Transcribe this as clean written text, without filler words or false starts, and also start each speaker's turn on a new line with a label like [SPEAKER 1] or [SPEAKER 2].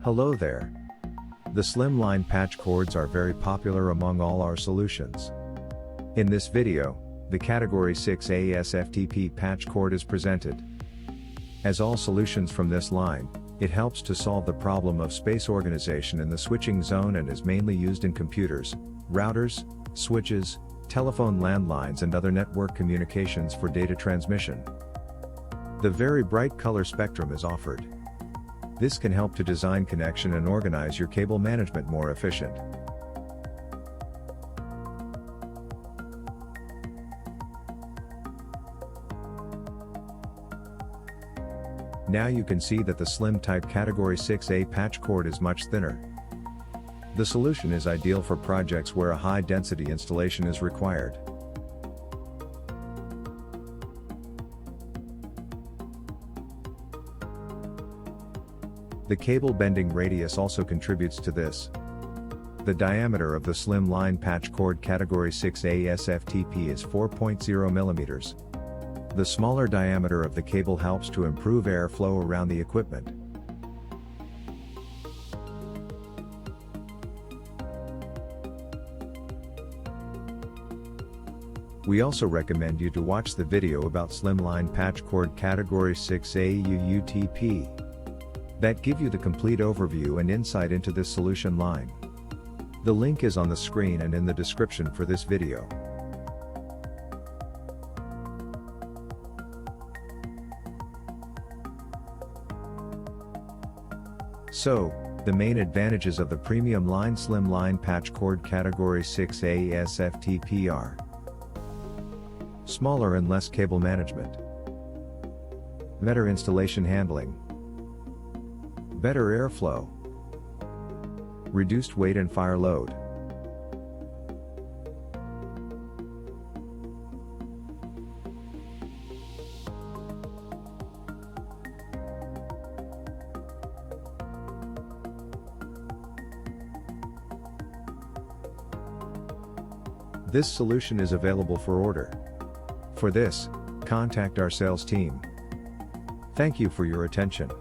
[SPEAKER 1] Hello there. The slimline patch cords are very popular among all our solutions. In this video, the Category 6A FTP Patch Cord is presented. As all solutions from this line, it helps to solve the problem of space organization in the switching zone and is mainly used in computers, routers, switches, telephone landlines and other network communications for data transmission. The very bright color spectrum is offered. This can help to design connection and organize your cable management more efficient. Now you can see that the slim type Category 6A patch cord is much thinner. The solution is ideal for projects where a high density installation is required. The cable bending radius also contributes to this. The diameter of the slim line patch cord Category 6A FTP is 4.0 mm. The smaller diameter of the cable helps to improve airflow around the equipment. We also recommend you to watch the video about slimline patch cord Category 6A UUTP. That give you the complete overview and insight into this solution line. The link is on the screen and in the description for this video. So, the main advantages of the premium line slimline patch cord Category 6A FTP are: smaller and less cable management, better installation handling, better airflow, reduced weight and fire load. This solution is available for order. For this, contact our sales team. Thank you for your attention.